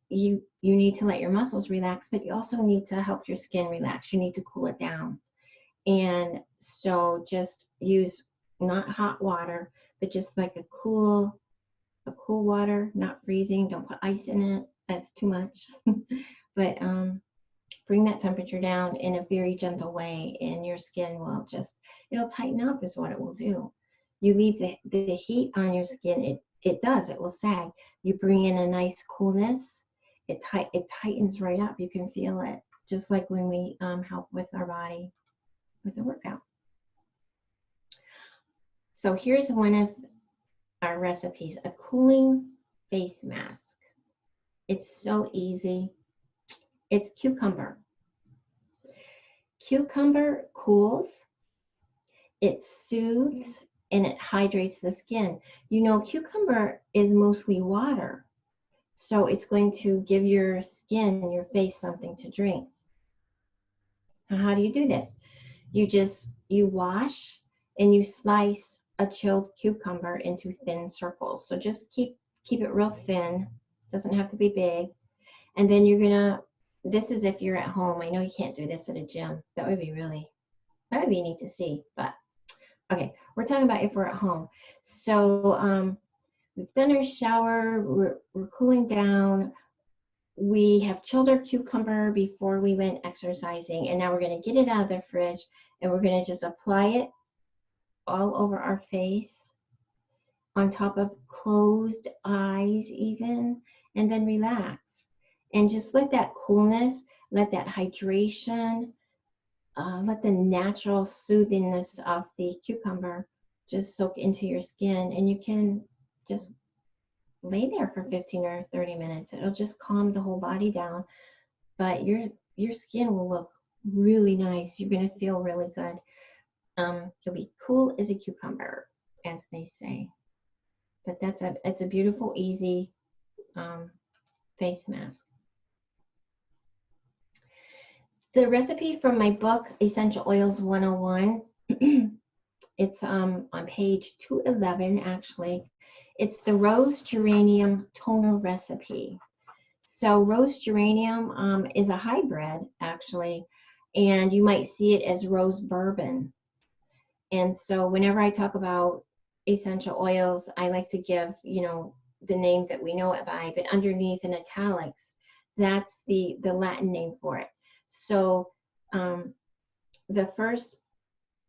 you need to let your muscles relax, but you also need to help your skin relax. You need to cool it down. And so just use not hot water, but just like a cool water, not freezing. Don't put ice in it. That's too much. But bring that temperature down in a very gentle way, and your skin will it'll tighten up is what it will do. You leave the heat on your skin, it will sag. You bring in a nice coolness, it tightens right up. You can feel it, just like when we help with our body with the workout. So here's one of our recipes, a cooling face mask. It's so easy. It's cucumber. Cucumber cools, it soothes, and it hydrates the skin. Cucumber is mostly water, so it's going to give your skin, your face, something to drink. Now, how do you do this? You wash and you slice a chilled cucumber into thin circles. So just keep it real thin. Doesn't have to be big. And then you're gonna, this is if you're at home. I know you can't do this at a gym. That would be neat to see. But okay, we're talking about if we're at home. So we've done our shower. We're cooling down. We have chilled our cucumber before we went exercising, and now we're going to get it out of the fridge, and we're going to just apply it all over our face, on top of closed eyes even, and then relax. And just let that coolness, let that hydration, let the natural soothingness of the cucumber just soak into your skin, and you can just lay there for 15 or 30 minutes. It'll just calm the whole body down, but your skin will look really nice. You're going to feel really good. You'll be cool as a cucumber, as they say. But it's a beautiful, easy face mask. The recipe from my book, Essential Oils 101, it's on page 211, actually. It's the rose geranium toner recipe. So rose geranium is a hybrid, actually, and you might see it as rose bourbon. And so whenever I talk about essential oils, I like to give, the name that we know it by, but underneath in italics, that's the Latin name for it. So the first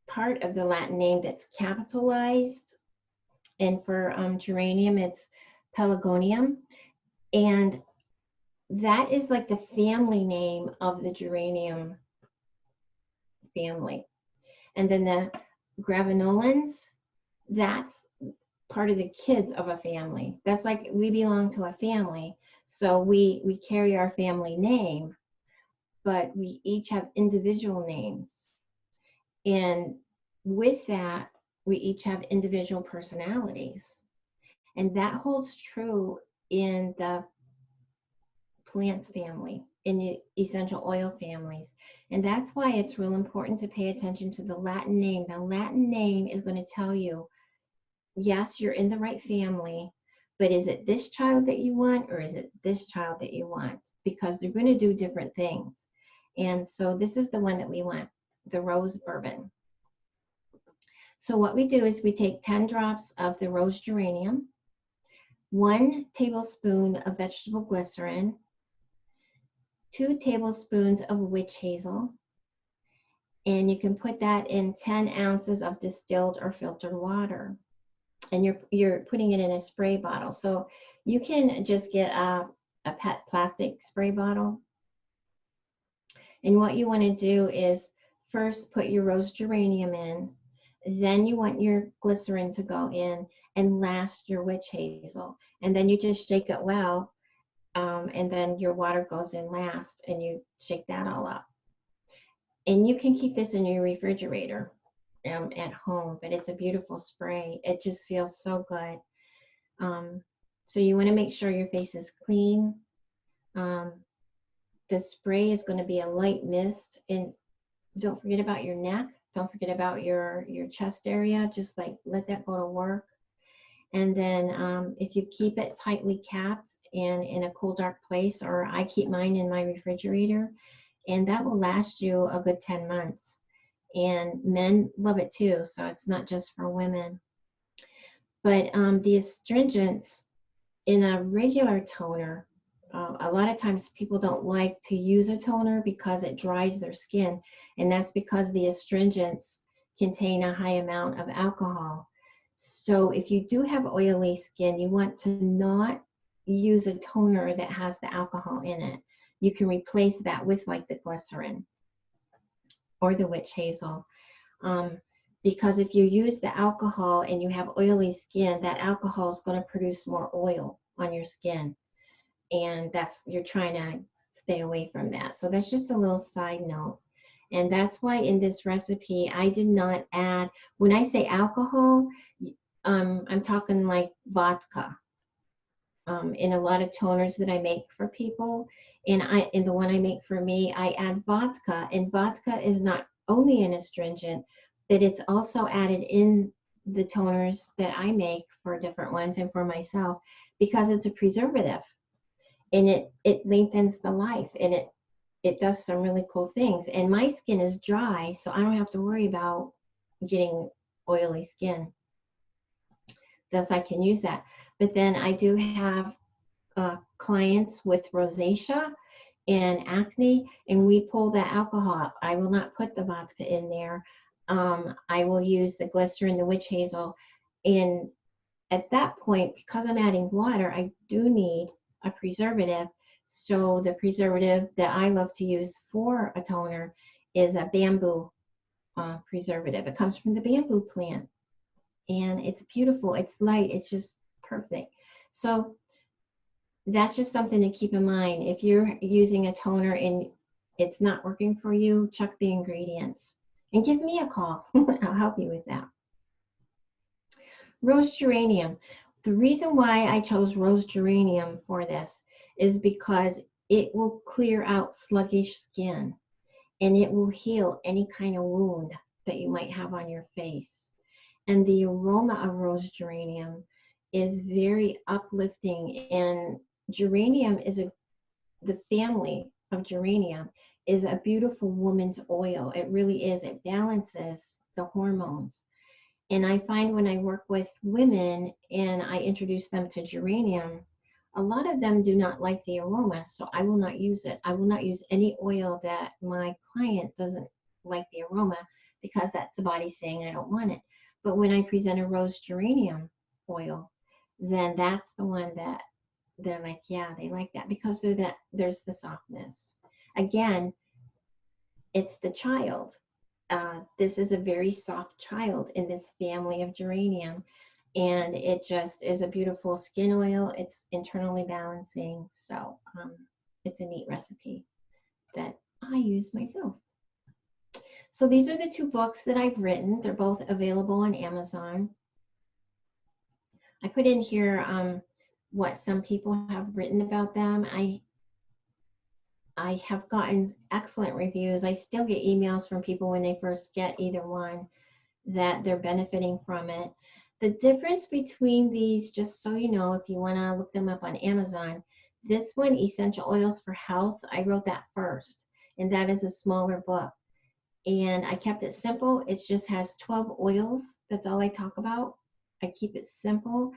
part of the Latin name that's capitalized, and for geranium, it's pelargonium. And that is like the family name of the geranium family. And then the gravenolens, that's part of the kids of a family. That's like we belong to a family. So we carry our family name, but we each have individual names. And with that, we each have individual personalities. And that holds true in the plant family, in the essential oil families. And that's why it's real important to pay attention to the Latin name. The Latin name is going to tell you, yes, you're in the right family, but is it this child that you want, or is it this child that you want? Because they're going to do different things. And so this is the one that we want, the rose bourbon. So what we do is we take 10 drops of the rose geranium, 1 tablespoon of vegetable glycerin, 2 tablespoons of witch hazel, and you can put that in 10 ounces of distilled or filtered water. And you're putting it in a spray bottle. So you can just get a PET plastic spray bottle. And what you want to do is first put your rose geranium in, then you want your glycerin to go in, and last your witch hazel. And then you just shake it well, and then your water goes in last, and you shake that all up. And you can keep this in your refrigerator at home, but it's a beautiful spray. It just feels so good. So you want to make sure your face is clean. The spray is going to be a light mist, and don't forget about your neck. Don't forget about your chest area. Just like let that go to work. And then if you keep it tightly capped and in a cool, dark place, or I keep mine in my refrigerator, and that will last you a good 10 months. And men love it too, so it's not just for women. But the astringents in a regular toner, a lot of times people don't like to use a toner because it dries their skin, and that's because the astringents contain a high amount of alcohol. So if you do have oily skin, you want to not use a toner that has the alcohol in it. You can replace that with like the glycerin or the witch hazel. Because if you use the alcohol and you have oily skin, that alcohol is going to produce more oil on your skin. And you're trying to stay away from that. So that's just a little side note. And that's why in this recipe, I did not add, when I say alcohol, I'm talking like vodka. In a lot of toners that I make for people, and in the one I make for me, I add vodka. And vodka is not only an astringent, but it's also added in the toners that I make for different ones and for myself, because it's a preservative, and it lengthens the life, and it does some really cool things. And my skin is dry, so I don't have to worry about getting oily skin. Thus, I can use that. But then I do have clients with rosacea and acne, and we pull that alcohol. I will not put the vodka in there. I will use the glycerin, the witch hazel, and at that point, because I'm adding water, I do need a preservative. So the preservative that I love to use for a toner is a bamboo preservative. It comes from the bamboo plant, and it's beautiful. It's light. It's just perfect. So that's just something to keep in mind. If you're using a toner and it's not working for you, check the ingredients and give me a call. I'll help you with that. Rose geranium. The reason why I chose rose geranium for this is because it will clear out sluggish skin, and it will heal any kind of wound that you might have on your face. And the aroma of rose geranium is very uplifting, and geranium is the family of geranium is a beautiful woman's oil. It really is. It balances the hormones. And I find when I work with women and I introduce them to geranium, a lot of them do not like the aroma, so I will not use it. I will not use any oil that my client doesn't like the aroma, because that's the body saying I don't want it. But when I present a rose geranium oil, then that's the one that they're like, yeah, they like that, because there's the softness. Again, it's the child. This is a very soft child in this family of geranium, and it just is a beautiful skin oil. It's internally balancing, so it's a neat recipe that I use myself. So these are the two books that I've written. They're both available on Amazon. I put in here what some people have written about them. I have gotten excellent reviews. I still get emails from people when they first get either one that they're benefiting from it. The difference between these, just so you know, if you want to look them up on Amazon, this one, Essential Oils for Health, I wrote that first, and that is a smaller book. And I kept it simple. It just has 12 oils. That's all I talk about. I keep it simple.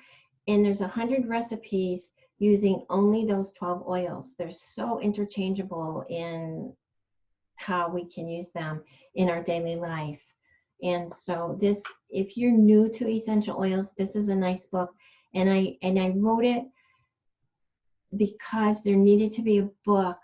And there's 100 recipes using only those 12 oils. They're so interchangeable in how we can use them in our daily life. And so this, if you're new to essential oils, this is a nice book. And I wrote it because there needed to be a book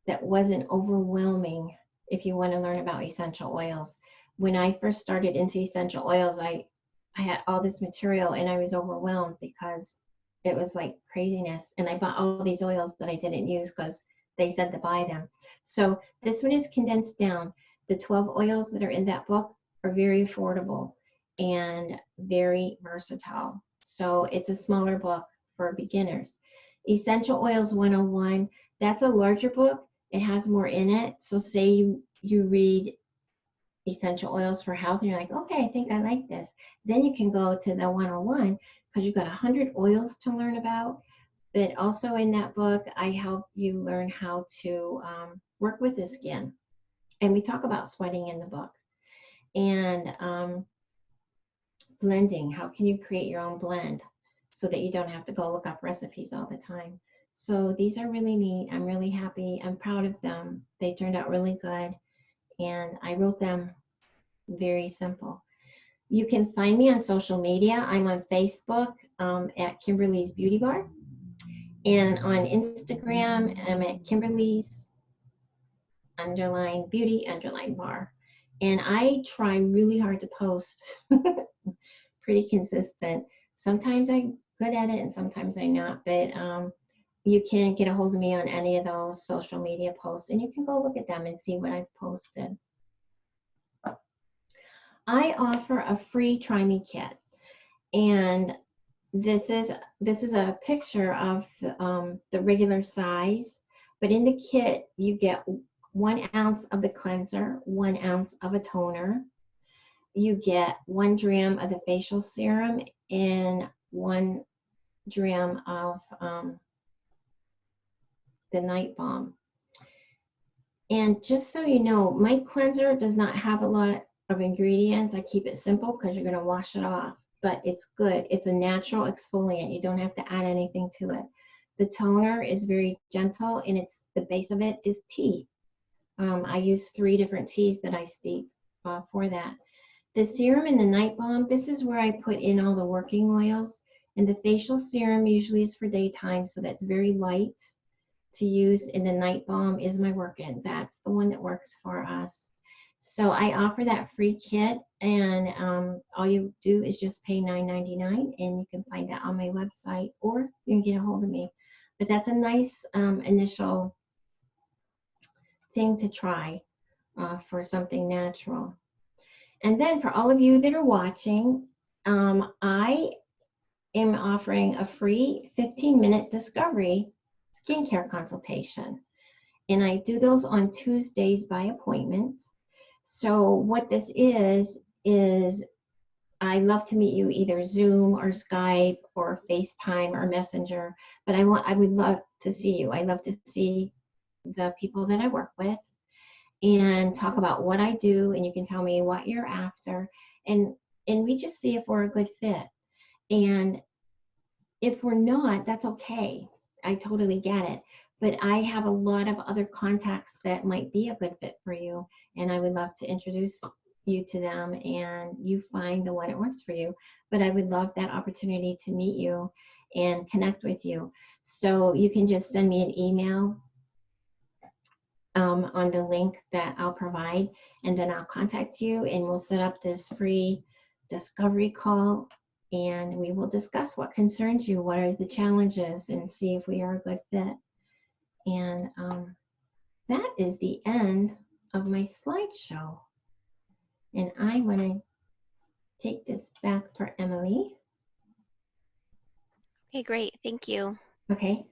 that wasn't overwhelming if you want to learn about essential oils. When I first started into essential oils, I had all this material and I was overwhelmed because it was like craziness. And I bought all these oils that I didn't use because they said to buy them. So this one is condensed down. The 12 oils that are in that book are very affordable and very versatile. So it's a smaller book for beginners. Essential Oils 101, that's a larger book. It has more in it. So say you read Essential Oils for Health and you're like, okay, I think I like this. Then you can go to the 101 because you've got 100 oils to learn about. But also in that book, I help you learn how to work with the skin. And we talk about sweating in the book. And blending, how can you create your own blend so that you don't have to go look up recipes all the time. So these are really neat. I'm really happy. I'm proud of them. They turned out really good. And I wrote them very simple. You can find me on social media. I'm on Facebook at Kimberly's Beauty Bar. And on Instagram, I'm at Kimberly's _beauty_bar. And I try really hard to post, pretty consistent. Sometimes I'm good at it and sometimes I'm not, but you can get a hold of me on any of those social media posts and you can go look at them and see what I've posted. I offer a free Try Me kit, and this is a picture of the regular size, but in the kit you get 1 ounce of the cleanser, 1 ounce of a toner, you get 1 dram of the facial serum and 1 dram of the night balm. And just so you know, my cleanser does not have a lot of ingredients. I keep it simple because you're going to wash it off, but it's good. It's a natural exfoliant. You don't have to add anything to it. The toner is very gentle, and the base of it is tea. I use 3 different teas that I steep for that. The serum and the night balm, this is where I put in all the working oils. And the facial serum usually is for daytime, so that's very light to use. And the night balm is my work-in. That's the one that works for us. So I offer that free kit, and all you do is just pay $9.99, and you can find that on my website, or you can get a hold of me. But that's a nice initial thing to try for something natural. And then for all of you that are watching, I am offering a free 15-minute discovery skincare consultation. And I do those on Tuesdays by appointment. So what this is I love to meet you either Zoom or Skype or FaceTime or Messenger, but I would love to see you. I love to see the people that I work with and talk about what I do, and you can tell me what you're after, and we just see if we're a good fit. And if we're not, that's okay. I totally get it. But I have a lot of other contacts that might be a good fit for you, and I would love to introduce you to them, and you find the one that works for you. But I would love that opportunity to meet you and connect with you. So you can just send me an email on the link that I'll provide, and then I'll contact you, and we'll set up this free discovery call, and we will discuss what concerns you, what are the challenges, and see if we are a good fit. And that is the end of my slideshow. And I want to take this back for Emily. Okay, great. Thank you. Okay.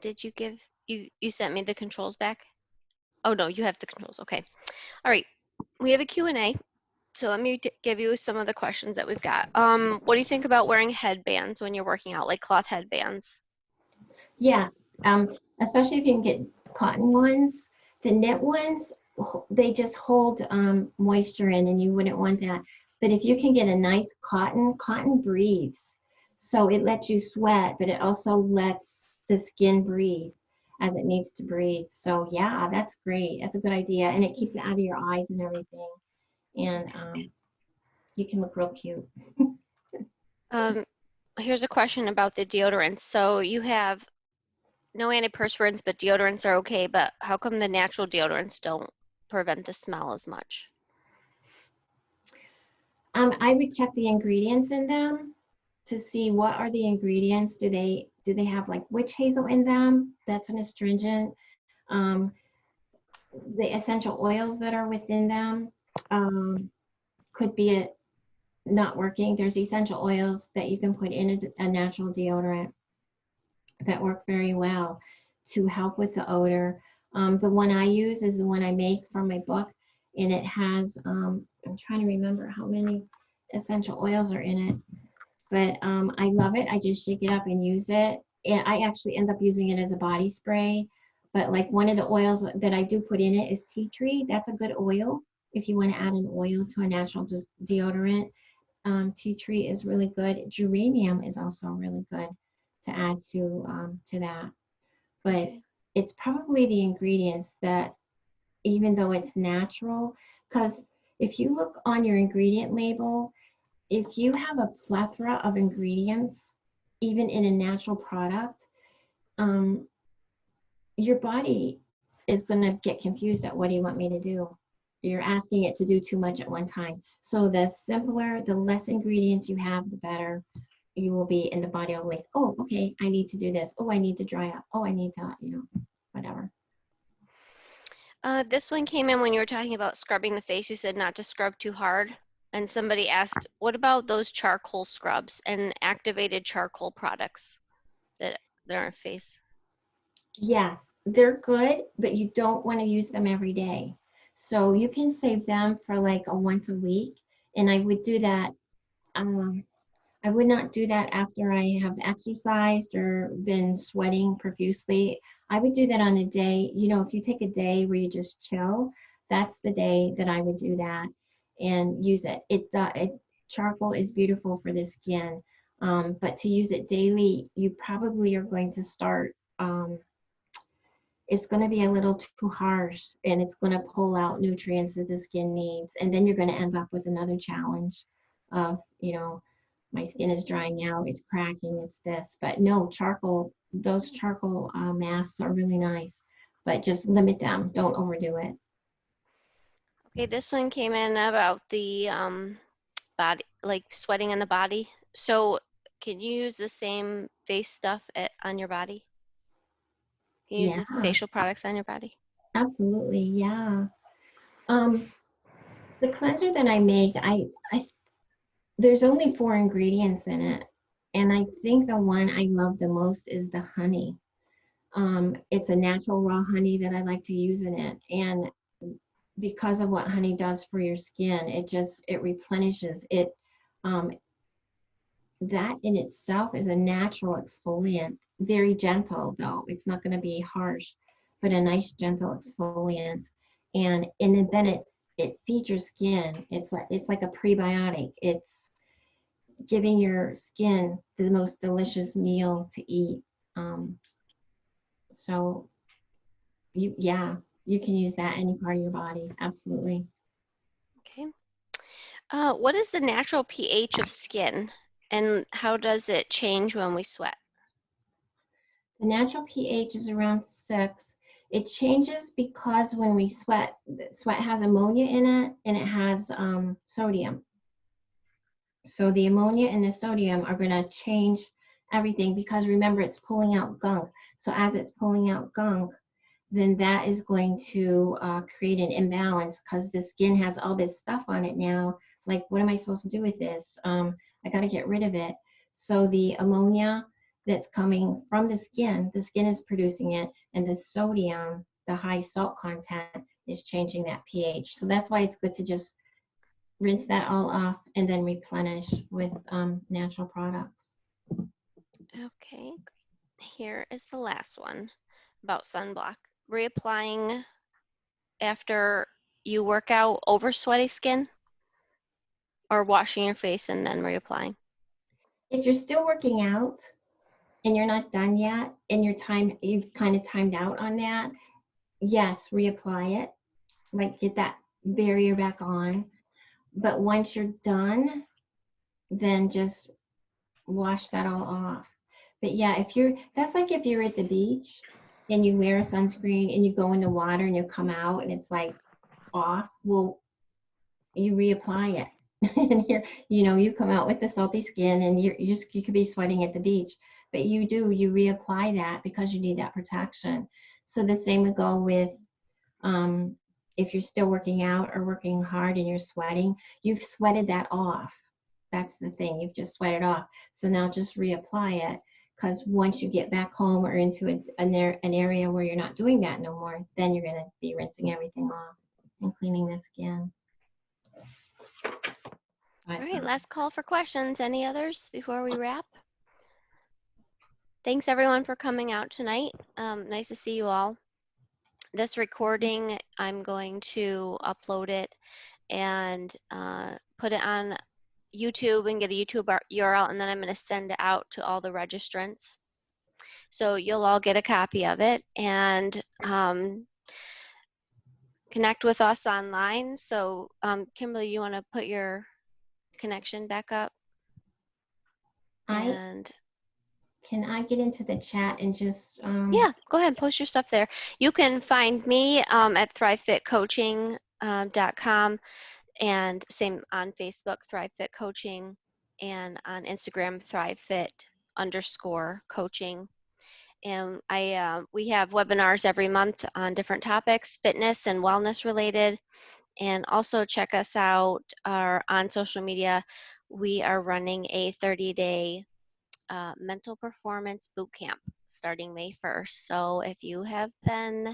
Did you give, you sent me the controls back? Oh, no, you have the controls. Okay. All right. We have a Q&A. So let me give you some of the questions that we've got. What do you think about wearing headbands when you're working out, like cloth headbands? Yes, especially if you can get cotton ones. The knit ones, they just hold moisture in, and you wouldn't want that. But if you can get a nice cotton breathes. So it lets you sweat, but it also lets the skin breathe as it needs to breathe. So yeah, that's great. That's a good idea. And it keeps it out of your eyes and everything. And you can look real cute. Here's a question about the deodorants. So you have no antiperspirants, but deodorants are okay, but how come the natural deodorants don't prevent the smell as much? I would check the ingredients in them to see what are the ingredients. Do they have like witch hazel in them? That's an astringent. The essential oils that are within them could be not working. There's essential oils that you can put in a natural deodorant that work very well to help with the odor. The one I use is the one I make from my book, and it has, I'm trying to remember how many essential oils are in it, but I love it. I just shake it up and use it. And I actually end up using it as a body spray, but like one of the oils that I do put in it is tea tree. That's a good oil if you want to add an oil to a natural deodorant. Tea tree is really good. Geranium is also really good to add to that. But it's probably the ingredients that, even though it's natural, because if you look on your ingredient label, if you have a plethora of ingredients, even in a natural product, your body is going to get confused at what do you want me to do? You're asking it to do too much at one time. So the simpler, the less ingredients you have, the better you will be, and the body will be like, oh, okay, I need to do this. Oh, I need to dry up. Oh, I need to, whatever. This one came in when you were talking about scrubbing the face. You said not to scrub too hard. And somebody asked, what about those charcoal scrubs and activated charcoal products that are on face? Yes, they're good, but you don't want to use them every day. So you can save them for like a once a week. And I would do that. I would not do that after I have exercised or been sweating profusely. I would do that on a day, if you take a day where you just chill, that's the day that I would do that and use it. Charcoal is beautiful for the skin, but to use it daily, you probably are going to start. It's going to be a little too harsh, and it's going to pull out nutrients that the skin needs, and then you're going to end up with another challenge of, my skin is drying out, it's cracking, it's this. But no, those charcoal masks are really nice, but just limit them, don't overdo it. Okay, this one came in about the body, like sweating in the body. So can you use the same face stuff on your body? Can you use Yeah, the facial products on your body? absolutely, yeah. um the cleanser that I make, I there's only 4 ingredients in it, and I think the one I love the most is the honey. It's a natural raw honey that I like to use in it. And because of what honey does for your skin, it replenishes it. Um, that in itself is a natural exfoliant, very gentle though. It's not going to be harsh, but a nice gentle exfoliant. And then it feeds your skin. It's like a prebiotic. It's giving your skin the most delicious meal to eat. Um, so yeah, you can use that any part of your body. Absolutely. Okay. What is the natural pH of skin, and how does it change when we sweat? The natural pH is around 6. It changes because when we sweat, sweat has ammonia in it, and it has sodium. So the ammonia and the sodium are going to change everything, because remember, it's pulling out gunk. So as it's pulling out gunk, then that is going to create an imbalance, because the skin has all this stuff on it now. Like, what am I supposed to do with this? I got to get rid of it. So the ammonia that's coming from the skin is producing it, and the sodium, the high salt content, is changing that pH. So that's why it's good to just rinse that all off and then replenish with natural products. Okay, here is the last one about sunblock. Reapplying after you work out over sweaty skin, or washing your face and then reapplying? If you're still working out and you're not done yet, and you've kind of timed out on that, yes, reapply it, like get that barrier back on. But once you're done, then just wash that all off. But yeah, that's like if you're at the beach and you wear a sunscreen and you go in the water and you come out and it's like off, well, you reapply it. And you come out with the salty skin, and you could be sweating at the beach, but you reapply that because you need that protection. So the same would go with, if you're still working out or working hard and you're sweating, you've sweated that off. That's the thing, you've just sweated off. So now just reapply it, because once you get back home or into an area where you're not doing that no more, then you're going to be rinsing everything off and cleaning the skin. All But right, last call for questions. Any others before we wrap? Thanks everyone for coming out tonight. Nice to see you all. This recording, I'm going to upload it and put it on YouTube and get a YouTube URL, and then I'm going to send it out to all the registrants. So you'll all get a copy of it, and connect with us online. So Kimberly, you want to put your connection back up? Can I get into the chat and just Yeah, go ahead and post your stuff there. You can find me at thrivefitcoaching.com, and same on Facebook, ThriveFit Coaching, and on Instagram, ThriveFit_coaching. And we have webinars every month on different topics, fitness and wellness related. And also check us out on social media. We are running a 30-day mental performance boot camp starting May 1st. So if you have been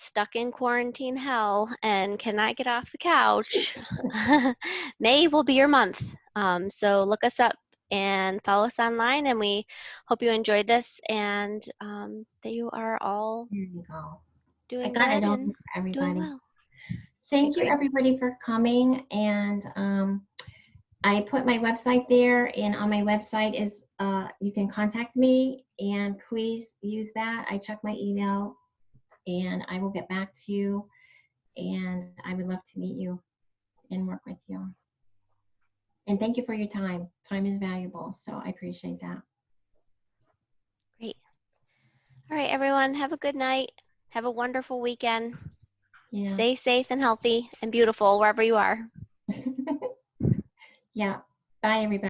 stuck in quarantine hell and cannot get off the couch, May will be your month. So look us up and follow us online, and we hope you enjoyed this and that you are all There you go. I doing got it good all and for doing everybody. well. Okay, Thank you, great. everybody, for coming. And I put my website there, and on my website is you can contact me, and please use that. I check my email, and I will get back to you. And I would love to meet you and work with you. And thank you for your time. Time is valuable, so I appreciate that. Great. All right, everyone, have a good night. Have a wonderful weekend. Yeah. Stay safe and healthy and beautiful wherever you are. Yeah. Bye, everybody.